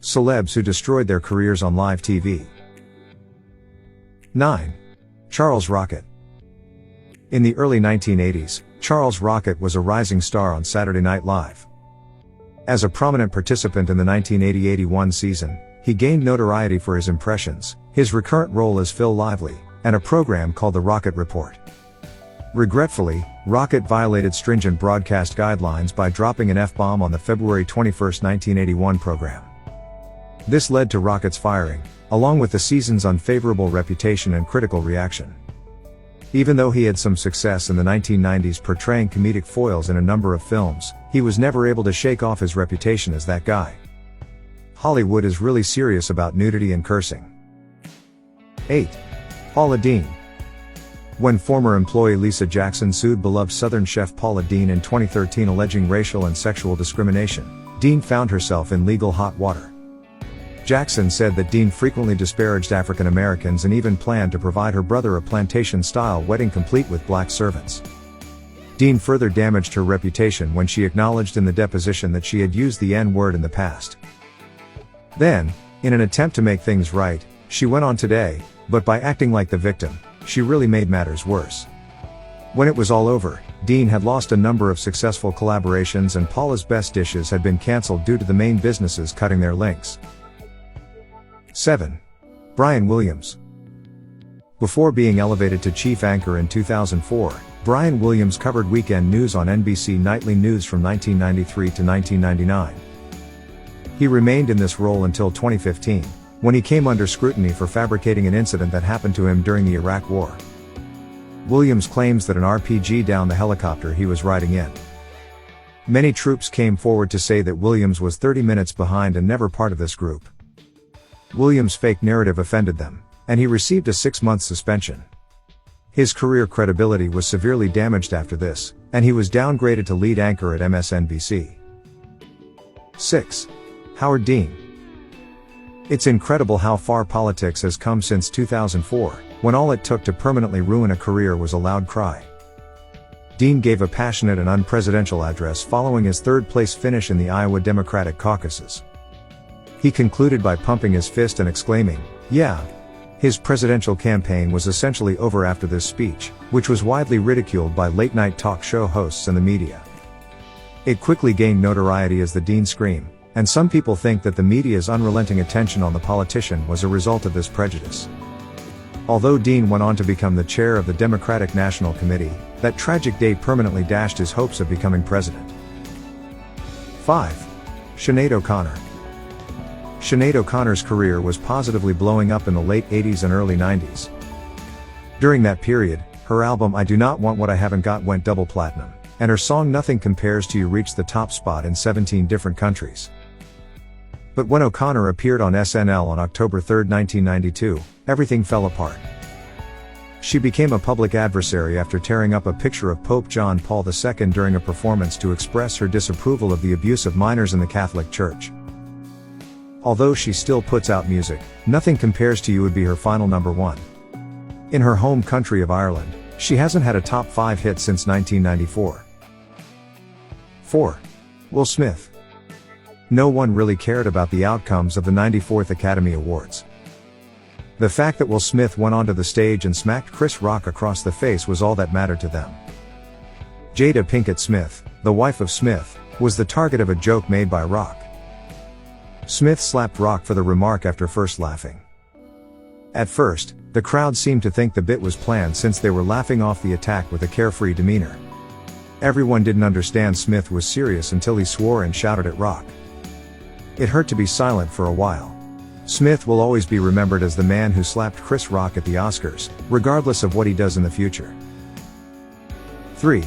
Celebs who destroyed their careers on live TV. 9. Charles Rocket. In the early 1980s, Charles Rocket was a rising star on Saturday Night Live. As a prominent participant in the 1980-81 season, he gained notoriety for his impressions, his recurrent role as Phil Lively, and a program called The Rocket Report. Regretfully, Rocket violated stringent broadcast guidelines by dropping an F-bomb on the February 21, 1981 program. This led to Rocket's firing, along with the season's unfavorable reputation and critical reaction. Even though he had some success in the 1990s portraying comedic foils in a number of films, he was never able to shake off his reputation as that guy. Hollywood is really serious about nudity and cursing. 8. Paula Deen. When former employee Lisa Jackson sued beloved Southern chef Paula Deen in 2013 alleging racial and sexual discrimination, Deen found herself in legal hot water. Jackson said that Deen frequently disparaged African Americans and even planned to provide her brother a plantation-style wedding complete with black servants. Deen further damaged her reputation when she acknowledged in the deposition that she had used the N-word in the past. Then, in an attempt to make things right, she went on Today, but by acting like the victim, she really made matters worse. When it was all over, Deen had lost a number of successful collaborations and Paula's best dishes had been cancelled due to the main businesses cutting their links. 7. Brian Williams. Before being elevated to chief anchor in 2004, Brian Williams covered weekend news on NBC Nightly News from 1993 to 1999. He remained in this role until 2015, when he came under scrutiny for fabricating an incident that happened to him during the Iraq War. Williams claims that an RPG downed the helicopter he was riding in. Many troops came forward to say that Williams was 30 minutes behind and never part of this group. Williams' fake narrative offended them, and he received a 6-month suspension. His career credibility was severely damaged after this, and he was downgraded to lead anchor at MSNBC. 6. Howard Dean. It's incredible how far politics has come since 2004, when all it took to permanently ruin a career was a loud cry. Dean gave a passionate and unpresidential address following his third-place finish in the Iowa Democratic caucuses. He concluded by pumping his fist and exclaiming, "Yeah!" His presidential campaign was essentially over after this speech, which was widely ridiculed by late-night talk show hosts and the media. It quickly gained notoriety as the Dean Scream, and some people think that the media's unrelenting attention on the politician was a result of this prejudice. Although Dean went on to become the chair of the Democratic National Committee, that tragic day permanently dashed his hopes of becoming president. 5. Sinead O'Connor. Sinead O'Connor's career was positively blowing up in the late 80s and early 90s. During that period, her album I Do Not Want What I Haven't Got went double platinum, and her song Nothing Compares to You reached the top spot in 17 different countries. But when O'Connor appeared on SNL on October 3, 1992, everything fell apart. She became a public adversary after tearing up a picture of Pope John Paul II during a performance to express her disapproval of the abuse of minors in the Catholic Church. Although she still puts out music, Nothing Compares to You would be her final number one. In her home country of Ireland, she hasn't had a top 5 hit since 1994. 4. Will Smith. No one really cared about the outcomes of the 94th Academy Awards. The fact that Will Smith went onto the stage and smacked Chris Rock across the face was all that mattered to them. Jada Pinkett Smith, the wife of Smith, was the target of a joke made by Rock. Smith slapped Rock for the remark after first laughing. At first, the crowd seemed to think the bit was planned since they were laughing off the attack with a carefree demeanor. Everyone didn't understand Smith was serious until he swore and shouted at Rock. It hurt to be silent for a while. Smith will always be remembered as the man who slapped Chris Rock at the Oscars, regardless of what he does in the future. 3.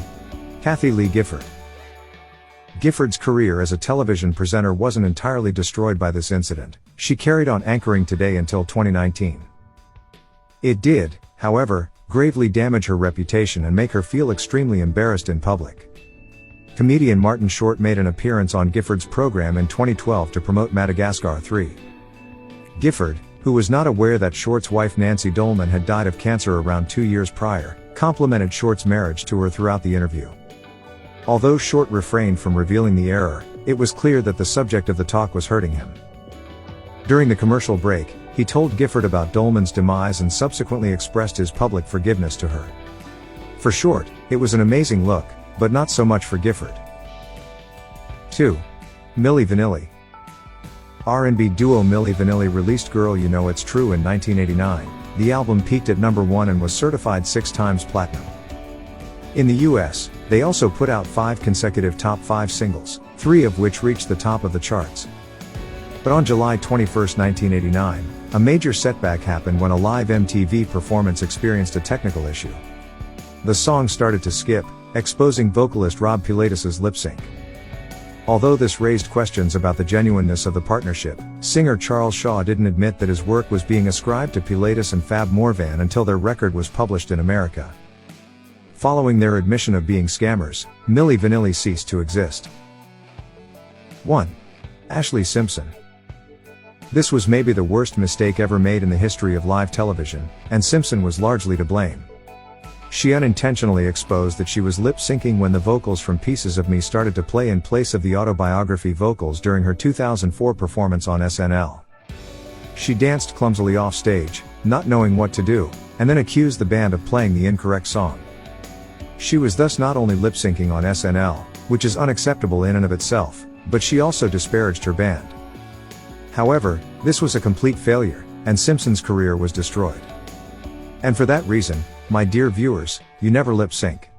Kathie Lee Gifford. Gifford's career as a television presenter wasn't entirely destroyed by this incident. She carried on anchoring Today until 2019. It did, however, gravely damage her reputation and make her feel extremely embarrassed in public. Comedian Martin Short made an appearance on Gifford's program in 2012 to promote Madagascar 3. Gifford, who was not aware that Short's wife Nancy Dolman had died of cancer around 2 years prior, complimented Short's marriage to her throughout the interview. Although Short refrained from revealing the error, it was clear that the subject of the talk was hurting him. During the commercial break, he told Gifford about Dolman's demise and subsequently expressed his public forgiveness to her. For short, it was an amazing look, but not so much for Gifford. 2. Milli Vanilli. R&B duo Milli Vanilli released Girl You Know It's True in 1989. The album peaked at number 1 and was certified 6 times platinum. In the US, they also put out 5 consecutive top 5 singles, 3 of which reached the top of the charts. But on July 21, 1989, a major setback happened when a live MTV performance experienced a technical issue. The song started to skip, exposing vocalist Rob Pilatus's lip sync. Although this raised questions about the genuineness of the partnership, singer Charles Shaw didn't admit that his work was being ascribed to Pilatus and Fab Morvan until their record was published in America. Following their admission of being scammers, Milli Vanilli ceased to exist. 1. Ashlee Simpson. This was maybe the worst mistake ever made in the history of live television, and Simpson was largely to blame. She unintentionally exposed that she was lip-syncing when the vocals from Pieces of Me started to play in place of the autobiography vocals during her 2004 performance on SNL. She danced clumsily off stage, not knowing what to do, and then accused the band of playing the incorrect song. She was thus not only lip-syncing on SNL, which is unacceptable in and of itself, but she also disparaged her band. However, this was a complete failure, and Simpson's career was destroyed. And for that reason, my dear viewers, you never lip sync.